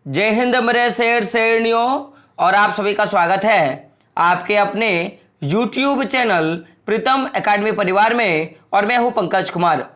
जय हिंद मेरे शेर शेरनियों। और आप सभी का स्वागत है आपके अपने YouTube चैनल प्रीतम एकेडमी परिवार में। और मैं हूं पंकज कुमार।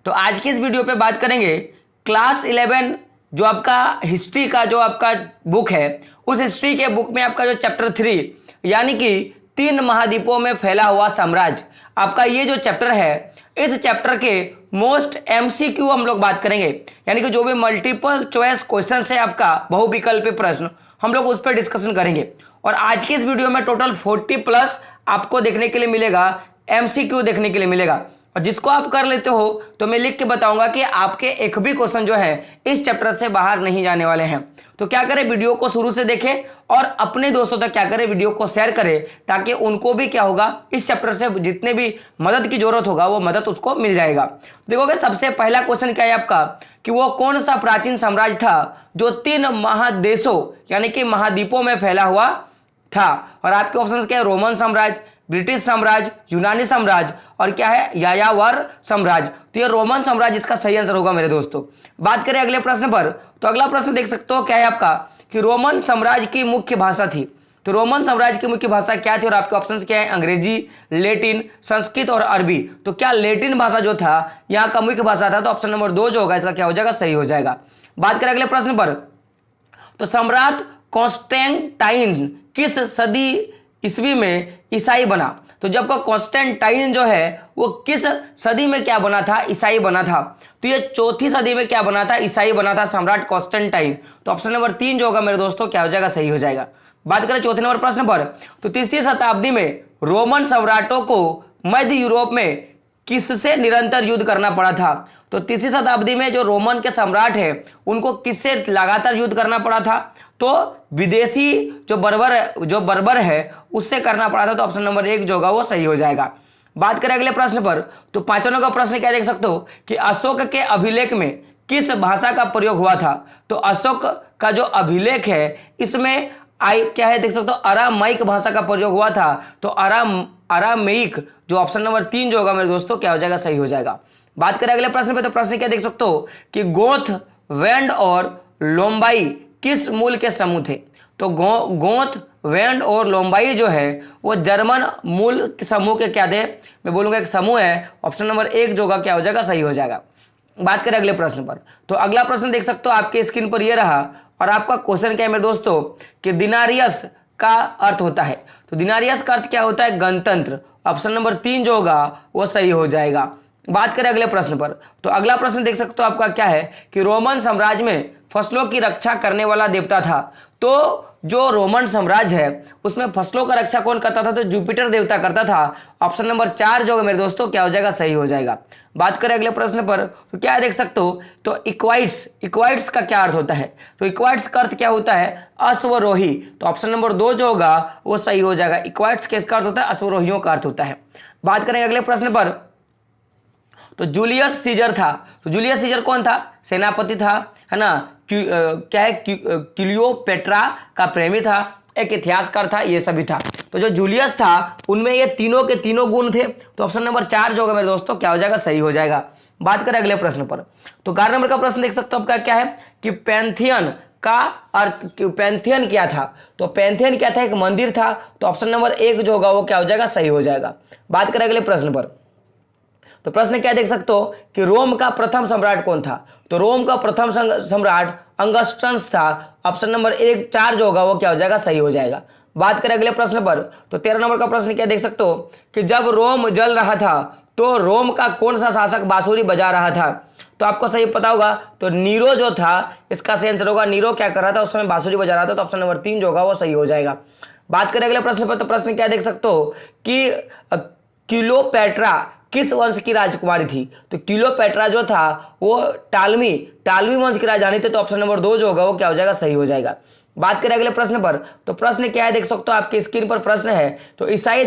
तो आज की इस वीडियो पे बात करेंगे क्लास 11 जो आपका हिस्ट्री का जो आपका बुक है, उस हिस्ट्री के बुक में आपका जो चैप्टर 3 यानी कि 3 महाद्वीपों में फैला हुआ साम्राज्य, आपका ये जो चैप्टर है, इस चैप्टर के मोस्ट एमसीक्यू हम लोग बात करेंगे। यानी कि जो भी मल्टीपल चॉइस क्वेश्चन है आपका बहुविकल्पी प्रश्न, हम लोग उस पर डिस्कशन करेंगे। और आज की इस वीडियो में टोटल 40 प्लस आपको देखने के लिए मिलेगा, एमसीक्यू देखने के लिए मिलेगा। और जिसको आप कर लेते हो तो मैं लिख के बताऊंगा कि आपके एक भी क्वेश्चन जो है इस चैप्टर से बाहर नहीं जाने वाले हैं। तो क्या करें, वीडियो को शुरू से देखें और अपने दोस्तों तक क्या करें, वीडियो को शेयर करें, ताकि उनको भी क्या होगा, इस चैप्टर से जितने भी मदद की जरूरत होगा वो मदद उसको मिल जाएगा। देखोगे सबसे पहला क्वेश्चन क्या है आपका कि वो कौन सा प्राचीन साम्राज्य था जो 3 महादेशों यानी कि महाद्वीपों में फैला हुआ था। और आपके ऑप्शन क्या है, रोमन साम्राज्य, ब्रिटिश साम्राज्य, यूनानी साम्राज्य और क्या है, यायावर साम्राज्य। तो ये रोमन साम्राज्य इसका सही आंसर होगा मेरे दोस्तों। बात करें अगले प्रश्न पर, तो अगला प्रश्न देख सकते हो क्या है आपका कि रोमन साम्राज्य की मुख्य भाषा थी। तो रोमन साम्राज्य की मुख्य भाषा क्या थी और आपके ऑप्शन क्या है, अंग्रेजी, लेटिन, संस्कृत और अरबी। तो क्या लेटिन भाषा जो था यहाँ का मुख्य भाषा था, तो ऑप्शन नंबर 2 जो होगा इसका क्या हो जाएगा, सही हो जाएगा। बात करें अगले प्रश्न पर, तो सम्राट कॉन्स्टेंटाइन किस सदी ईस्वी में ईसाई बना। तो जब का कॉन्स्टेंटाइन जो है वो किस सदी में क्या बना था, ईसाई बना था। तो ये 4वीं सदी में क्या बना था, ईसाई बना था सम्राट कॉन्स्टेंटाइन। तो ऑप्शन नंबर 3 जो होगा मेरे दोस्तों क्या हो जाएगा, सही हो जाएगा। बात करें चौथे नंबर प्रश्न पर, तो 3वीं शताब्दी में रोमन सम्राटों को मध्य यूरोप में किससे निरंतर युद्ध करना पड़ा था। तो 3वीं शताब्दी में जो रोमन के सम्राट है उनको किससे लगातार युद्ध करना पड़ा था, तो विदेशी जो बर्बर है उससे करना पड़ा था। तो ऑप्शन नंबर 1 जो होगा वो सही हो जाएगा। बात करें अगले प्रश्न पर, तो 5वां नंबर का प्रश्न क्या देख सकते हो कि अशोक के अभिलेख में किस भाषा का प्रयोग हुआ था। तो अशोक का जो अभिलेख है इसमें क्या है देख सकते हो, अरामाइक भाषा का प्रयोग हुआ था। तो अरामेइक जो ऑप्शन नंबर 3 जो होगा मेरे दोस्तों क्या हो जाएगा, सही हो जाएगा। बात करें अगले प्रश्न पे, तो प्रश्न क्या देख सकते हो कि गोथ, वेंड और लोम्बाई किस मूल के समूह थे। तो गोथ, वेंड और लोम्बाई जो है वो जर्मन मूल समूह के क्या थे, मैं बोलूंगा एक समूह है। ऑप्शन नंबर 1 जो होगा क्या हो जाएगा, सही हो जाएगा। बात करें अगले प्रश्न पर, तो अगला प्रश्न देख सकते हो आपके स्क्रीन पर ये रहा। और आपका क्वेश्चन क्या है मेरे दोस्तों कि दिनारियस का अर्थ होता है। तो दिनारियस का अर्थ क्या होता है, गणतंत्र। ऑप्शन नंबर 3 जो होगा वो सही हो जाएगा। बात करें अगले प्रश्न पर, तो अगला प्रश्न देख सकते हो आपका क्या है कि रोमन साम्राज्य में फसलों की रक्षा करने वाला देवता था। तो जो रोमन साम्राज्य है उसमें फसलों का रक्षा कौन करता था, तो जुपिटर देवता करता था। ऑप्शन नंबर 4 जो मेरे दोस्तों क्या हो जाएगा, सही हो जाएगा। बात करें अगले प्रश्न पर, तो क्या देख सकते हो तो इक्वाइट्स का क्या अर्थ होता है। तो इक्वाइट्स का अर्थ क्या होता है, अश्वरोही। तो ऑप्शन नंबर 2 जो होगा वो सही हो जाएगा। इक्वाइट्स किसका अर्थ होता है, अश्वरोहियों का अर्थ होता है। बात करें अगले प्रश्न पर, तो जूलियस सीजर था। तो जूलियस सीजर कौन था, सेनापति था, है ना, क्या है, क्लियोपेट्रा का प्रेमी था, एक इतिहासकार था, ये सभी था। तो जो जूलियस था उनमें ये तीनों के तीनों गुण थे। तो ऑप्शन नंबर 4 जो होगा मेरे दोस्तों क्या हो जाएगा, सही हो जाएगा। बात करें अगले प्रश्न पर, तो 11 नंबर का प्रश्न देख सकते हो आपका क्या है कि पैंथियन का अर्थ, पैंथियन क्या था। तो पैंथियन क्या था, एक मंदिर था। तो ऑप्शन नंबर 1 जो होगा वो क्या हो जाएगा, सही हो जाएगा। बात करें अगले प्रश्न पर, तो प्रश्न क्या देख सकते हो कि रोम का प्रथम सम्राट कौन था। तो रोम का प्रथम सम्राट अंगस्टस था। ऑप्शन नंबर 4 जो होगा वो क्या हो जाएगा, सही हो जाएगा। बात करें अगले प्रश्न पर, तो 13 नंबर का प्रश्न क्या देख सकते हो कि जब रोम जल रहा था तो रोम का कौन सा शासक बांसुरी बजा रहा था। तो आपको सही पता होगा, तो नीरो जो था इसका सही आंसर होगा। नीरो क्या कर रहा था, उस समय बांसुरी बजा रहा था। तो ऑप्शन नंबर 3 जो होगा वो सही हो जाएगा। बात करें अगले प्रश्न पर, तो प्रश्न क्या देख सकते हो कि क्लियोपेट्रा किस वंश की राजकुमारी थी। तो क्लियोपेट्रा जो था वो टालमी वंश की राजधानी थी। तो ऑप्शन नंबर 2 जो होगा वो क्या हो जाएगा, सही हो जाएगा। बात करें अगले प्रश्न पर, तो प्रश्न क्या है देख सकते हो आपके स्क्रीन पर प्रश्न है, तो ईसाई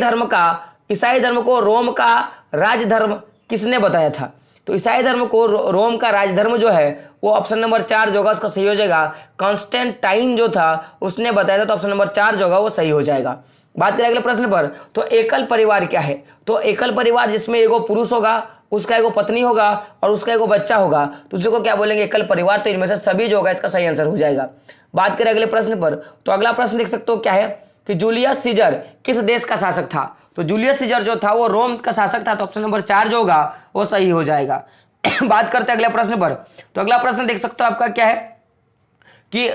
धर्म को रोम का राजधर्म किसने बताया था। तो ईसाई धर्म को रोम का राजधर्म जो है वो ऑप्शन नंबर 4 जो होगा उसका सही हो जाएगा, कॉन्स्टेंटाइन जो था उसने बताया था। तो ऑप्शन नंबर 4 जो होगा वो सही हो जाएगा। बात करें अगले प्रश्न पर, तो एकल परिवार क्या है। तो एकल परिवार जिसमें एगो पुरुष होगा उसका एगो पत्नी होगा और उसका एगो बच्चा होगा, तो उसी को क्या बोलेंगे? एकल परिवार। तो इनमें से सभी जो होगा इसका सही आंसर हो जाएगा। बात करें अगले प्रश्न पर, तो अगला प्रश्न देख सकते हो क्या है कि जूलियस सीजर किस देश का शासक था? तो जूलियस सीजर जो था वो रोम का शासक था, तो ऑप्शन नंबर 4 जो होगा वो सही हो जाएगा। बात करते हैं अगले प्रश्न पर, तो अगला प्रश्न देख सकते हो आपका क्या है कि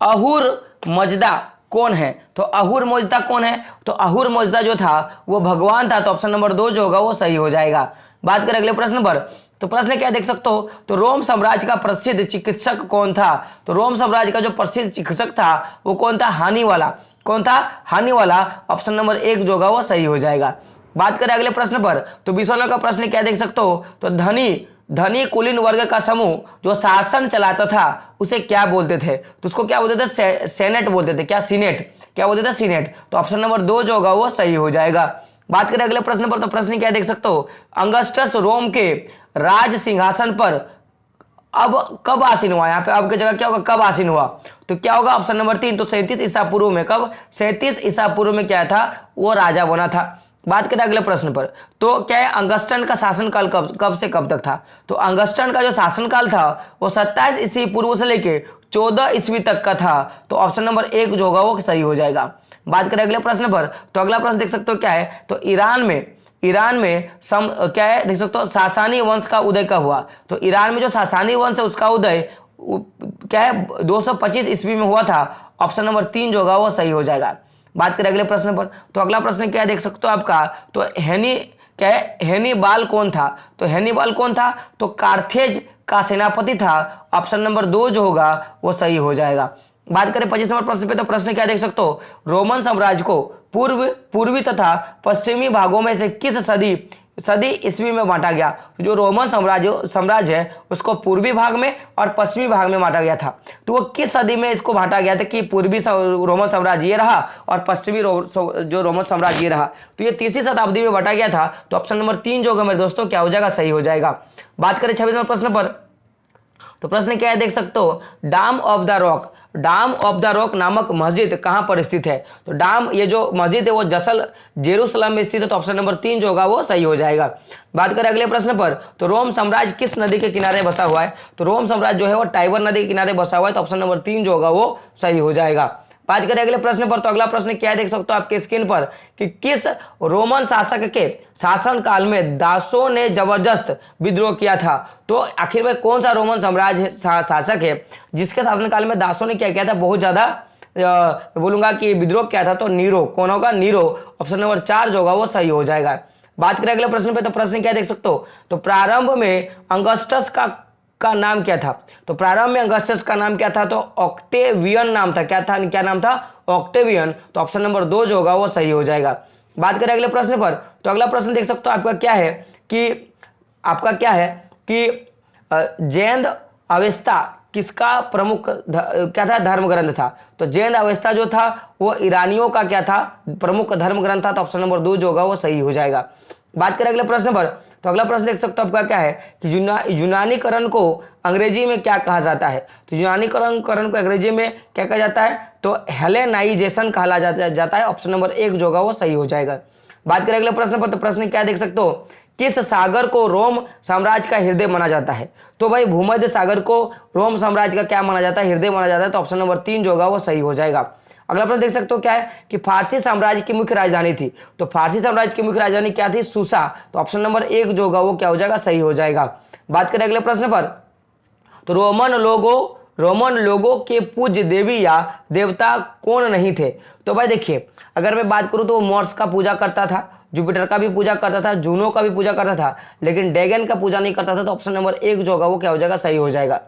अहुर मजदा कौन है? तो अहुर मजदा कौन है? तो अहुर मजदा जो था वो भगवान था, तो ऑप्शन नंबर 2 जो होगा वो सही हो जाएगा। बात करें अगले प्रश्न पर, तो प्रश्न क्या देख सकते हो, तो रोम साम्राज्य का प्रसिद्ध चिकित्सक कौन था? तो रोम साम्राज्य का जो प्रसिद्ध चिकित्सक था वो कौन था? हानि वाला। कौन था? हानि वाला। ऑप्शन नंबर 1 जो होगा वो सही हो जाएगा। बात करें अगले प्रश्न पर, तो 20 का प्रश्न क्या देख सकते हो, तो धनी कुलीन वर्ग का समूह जो शासन चलाता था उसे क्या बोलते थे? तो उसको क्या बोलते थे? सेनेट बोलते थे। क्या? सीनेट। क्या बोलते थे? सीनेट। तो ऑप्शन नंबर 2 जो होगा वो सही हो जाएगा। बात करें अगले प्रश्न पर, तो प्रश्न क्या देख सकते हो, अंगस्टस रोम के राज सिंहासन पर अब कब आसीन हुआ? यहाँ पे अब की जगह क्या होगा? कब आसीन हुआ? तो क्या होगा? ऑप्शन नंबर 3, तो 37 ईसा पूर्व में। कब? 37 ईसा पूर्व में क्या था? वो राजा बना था। बात करें अगले प्रश्न पर, तो क्या है अंगस्टन का शासनकाल कब से कब तक था? तो अंगस्टन का जो शासनकाल था वो 27 ईस्वी पूर्व से लेके 14 ईस्वी तक का था, तो ऑप्शन नंबर 1 जो होगा वो सही हो जाएगा। बात करें अगले प्रश्न पर, तो अगला प्रश्न देख सकते हो क्या है, तो ईरान में क्या है देख सकते हो, सासानी वंश का उदय कब हुआ? तो ईरान में जो सासानी वंश है उसका उदय क्या है 225 ईस्वी में हुआ था। ऑप्शन नंबर 3 जो होगा वो सही हो जाएगा। बात करें अगले प्रश्न पर, तो अगला प्रश्न क्या देख सकते हो आपका, तो हैनिबाल कौन था? तो हैनिबाल कौन था? तो कार्थेज का सेनापति था। ऑप्शन नंबर 2 जो होगा वो सही हो जाएगा। बात करें 25 नंबर प्रश्न पे, तो प्रश्न क्या देख सकते हो, रोमन साम्राज्य को पूर्वी तथा पश्चिमी भागों में से किस सदी ईस्वी में बांटा गया? जो रोमन साम्राज्य है उसको पूर्वी भाग में और पश्चिमी भाग में बांटा गया था, तो वो किस सदी में इसको बांटा गया था कि पूर्वी रोमन साम्राज्य ये रहा और पश्चिमी जो रोमन साम्राज्य ये रहा? तो ये 3वीं शताब्दी में बांटा गया था, तो ऑप्शन नंबर 3 जो होगा मेरे दोस्तों क्या हो जाएगा? सही हो जाएगा। बात करें 26 नंबर प्रश्न पर, तो प्रश्न क्या है देख सकते हो, डाम ऑफ द रॉक नामक मस्जिद कहां पर स्थित है? तो ये जो मस्जिद है वो जेरूसलम में स्थित है, तो ऑप्शन नंबर 3 जो होगा वो सही हो जाएगा। बात करें अगले प्रश्न पर, तो रोम साम्राज्य किस नदी के किनारे बसा हुआ है? तो रोम साम्राज्य जो है वो टाइबर नदी के किनारे बसा हुआ है, तो ऑप्शन नंबर 3 जो होगा वो सही हो जाएगा। बात करें अगले प्रश्न पर, तो अगला प्रश्न क्या देख सकते हो आपके स्क्रीन पर कि किस रोमन शासक के शासन काल में दासों ने जबरदस्त विद्रोह किया था? तो आखिर में कौन सा रोमन साम्राज्य शासक है जिसके शासन काल में दासों ने क्या किया था? बहुत ज्यादा बोलूंगा कि विद्रोह किया था। तो नीरो। कौन होगा? नीरो। ऑप्शन नंबर 4 जो होगा वो सही हो जाएगा। बात करें अगले प्रश्न पे, तो प्रश्न क्या देख सकते हो, तो प्रारंभ में अंगस्टस का नाम क्या था? तो प्रारंभ में अंगस्टस का नाम क्या था? तो ऑक्टेवियन नाम था। क्या नाम था? ऑक्टेवियन। तो ऑप्शन नंबर 2 जो होगा वो सही हो जाएगा। बात करें अगले प्रश्न पर, तो अगला प्रश्न देख सकते हो आपका क्या है कि जैन अवेस्ता किसका प्रमुख क्या था? धर्म ग्रंथ था। तो जैन अवेस्ता जो था वो ईरानियों का क्या था? प्रमुख धर्म ग्रंथ था, तो ऑप्शन नंबर 2 जो होगा वो सही हो जाएगा। बात करें अगले प्रश्न पर, तो अगला प्रश्न देख सकते हो आपका क्या है कि यूनानीकरण को अंग्रेजी में क्या कहा जाता है? तो यूनानीकरण को अंग्रेजी में क्या कहा जाता है? तो हेलेनाइजेशन कहा जाता है। ऑप्शन नंबर 1 जो होगा वो सही हो जाएगा। बात करें अगले प्रश्न पर, तो प्रश्न क्या देख सकते हो, किस सागर को रोम साम्राज्य का हृदय माना जाता है? तो भाई भूमध्य सागर को रोम साम्राज्य का क्या माना जाता है? हृदय माना जाता है, तो ऑप्शन नंबर 3 जो होगा वो सही हो जाएगा। अगला प्रश्न देख सकते हो क्या है कि फारसी साम्राज्य की मुख्य राजधानी थी। तो फारसी साम्राज्य की मुख्य राजधानी क्या थी? सूसा। तो ऑप्शन नंबर 1 जो होगा वो क्या हो जाएगा? सही हो जाएगा। बात करें अगले प्रश्न पर, तो रोमन लोगों के पूज्य देवी या देवता कौन नहीं थे? तो भाई देखिए, अगर मैं बात करूं तो वो मार्स का पूजा करता था, जुपिटर का भी पूजा करता था, जूनो का भी पूजा करता था, लेकिन डैगन का पूजा नहीं करता था, तो ऑप्शन नंबर 1 जो होगा वो क्या हो जाएगा? सही हो जाएगा।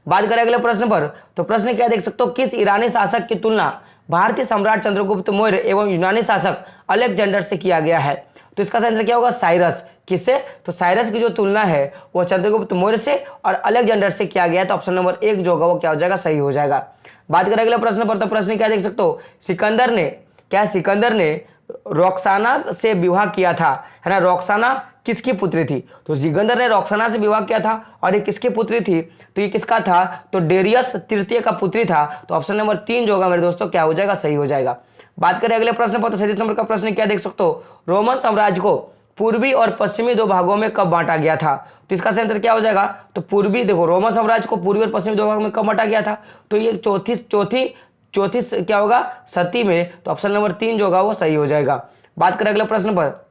बात करें अगले प्रश्न पर, तो प्रश्न क्या देख सकते हो, किस ईरानी शासक की तुलना भारतीय सम्राट चंद्रगुप्त मौर्य एवं यूनानी शासक अलेक्जेंडर से किया गया है? तो इसका आंसर क्या होगा? साइरस। किससे? तो साइरस की जो तुलना है वो चंद्रगुप्त मौर्य से और अलेक्जेंडर से किया गया है, तो ऑप्शन नंबर 1 जो होगा वो क्या हो जाएगा? सही हो जाएगा। बात करें अगले प्रश्न पर, तो प्रश्न क्या देख सकते हो, सिकंदर ने रोक्साना से विवाह किया था, है ना? रोक्साना किसकी पुत्री थी? तो सिकंदर ने रोक्साना से विवाह किया था, और ये किसकी पुत्री थी? तो ये किसका था? तो डेरियस तृतीय का पुत्री था, तो ऑप्शन नंबर 3 जो होगा मेरे दोस्तों क्या हो जाएगा? सही हो जाएगा। बात करें अगले प्रश्न पर, तो 37 नंबर का प्रश्न क्या देख सकते हो, रोमन साम्राज्य को पूर्वी और पश्चिमी दो भागों में कब बांटा गया था? तो इसका सही आंसर क्या हो जाएगा? तो पूर्वी, देखो रोमन साम्राज्य को पूर्वी और पश्चिमी दो भागों में कब बांटा गया था? तो ये चौथी क्या होगा? सदी में। तो ऑप्शन नंबर 3 जो होगा वो सही हो जाएगा। बात करें अगले प्रश्न पर,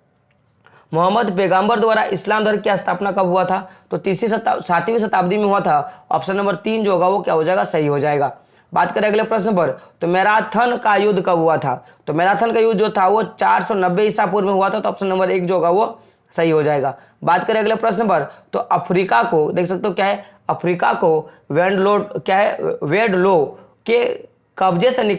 मोहम्मद पैगंबर द्वारा इस्लाम धर्म की स्थापना कब हुआ था? तो 7वीं शताब्दी में हुआ था। ऑप्शन नंबर 3 जो होगा वो क्या हो जाएगा? सही हो जाएगा। बात करें अगले प्रश्न पर, तो मैराथन का युद्ध कब हुआ था? तो मैराथन का युद्ध जो था वो 490 ईसा पूर्व में हुआ था। तो ऑप्शन नंबर 1 जो होगा वो सही हो जाएगा। बात करें अगले प्रश्न पर, तो अफ्रीका को देख सकते हो क्या है? अफ्रीका को वेडलो के कब्जे से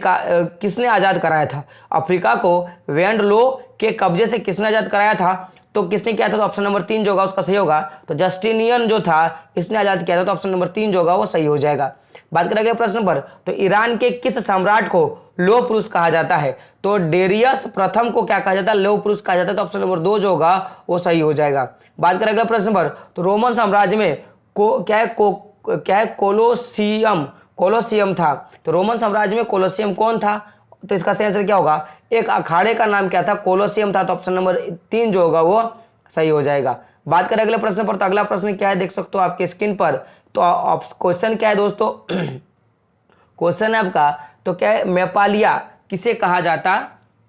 किसने आजाद कराया था? अफ्रीका को वेडलो के कब्जे से किसने आजाद कराया था? तो किसने किया था? तो ऑप्शन नंबर 3 जो होगा उसका सही होगा। तो जस्टिनियन जो था इसने आजाद किया था। तो ऑप्शन नंबर 3 जो होगा वो सही हो जाएगा। बात करेंगे प्रश्न पर, तो ईरान के किस सम्राट को लौह पुरुष कहा जाता है? तो डेरियस प्रथम को क्या कहा जाता है? लौह पुरुष कहा जाता है। तो ऑप्शन नंबर 2 जो होगा वो सही हो जाएगा। बात करेंगे प्रश्न पर, तो रोमन साम्राज्य में कोलोसियम था। तो रोमन साम्राज्य में कोलोसियम कौन था? तो इसका सही आंसर क्या होगा? एक अखाड़े का नाम क्या था? कोलोसियम था। तो ऑप्शन नंबर 3 जो होगा वो सही हो जाएगा। बात करें अगले प्रश्न पर, तो अगला प्रश्न क्या है देख सकते हो आपके स्क्रीन पर। तो क्वेश्चन क्या है दोस्तों? क्वेश्चन है आपका, तो क्या है? मैपालिया किसे कहा जाता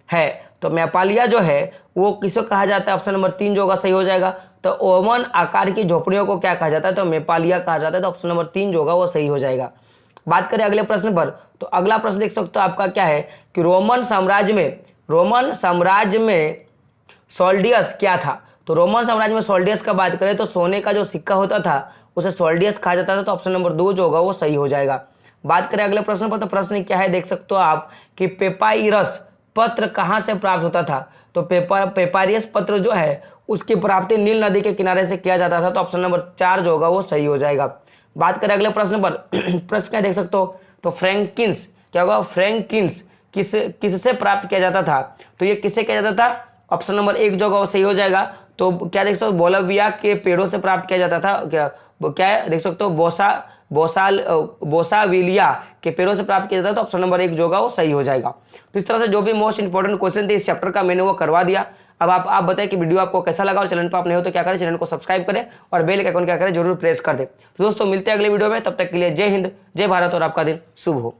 है? तो मैपालिया जो है वो किसे कहा जाता है? ऑप्शन नंबर 3 जो होगा सही हो जाएगा। तो ओवन आकार की झोपड़ियों को क्या कहा जाता है? तो मैपालिया कहा जाता है। तो ऑप्शन नंबर 3 जो होगा वो सही हो जाएगा। बात करें अगले प्रश्न पर, तो अगला प्रश्न देख सकते हो आपका क्या है कि रोमन साम्राज्य में सोल्डियस क्या था? तो रोमन साम्राज्य में सोल्डियस का बात करें तो सोने का जो सिक्का होता था उसे सोल्डियस कहा जाता था। तो ऑप्शन नंबर 2 जो होगा वो सही हो जाएगा। बात करें अगले प्रश्न पर, तो प्रश्न क्या है देख सकते हो आप कि पेपाइरस पत्र कहां से प्राप्त होता था? तो पेपाइरस पत्र जो है उसकी प्राप्ति नील नदी के किनारे से किया जाता था। तो ऑप्शन नंबर 4 जो होगा वो सही हो जाएगा। बात करें अगले प्रश्न पर, प्रश्न क्या देख सकते हो? तो फ्रैंकिन्स क्या होगा? फ्रैंकिन्स किससे प्राप्त किया जाता था? तो ये किससे किया जाता था? ऑप्शन नंबर 1 जो होगा वो सही हो जाएगा। तो क्या देख सकते हो? बोलिविया के पेड़ों से प्राप्त किया जाता था। क्या है देख सकते हो? बोसाविलिया के पेड़ों से प्राप्त किया जाता था। तो ऑप्शन नंबर 1 जो होगा वो सही हो जाएगा। तो इस तरह से जो भी मोस्ट इंपॉर्टेंट क्वेश्चन थे इस चैप्टर का मैंने वो करवा दिया। अब आप बताएं कि वीडियो आपको कैसा लगा, और चैनल पर आप नहीं हो तो क्या करें? चैनल को सब्सक्राइब करें और बेल आइकन क्या करें? जरूर प्रेस कर दें। तो दोस्तों मिलते हैं अगले वीडियो में, तब तक के लिए जय हिंद, जय भारत और आपका दिन शुभ हो।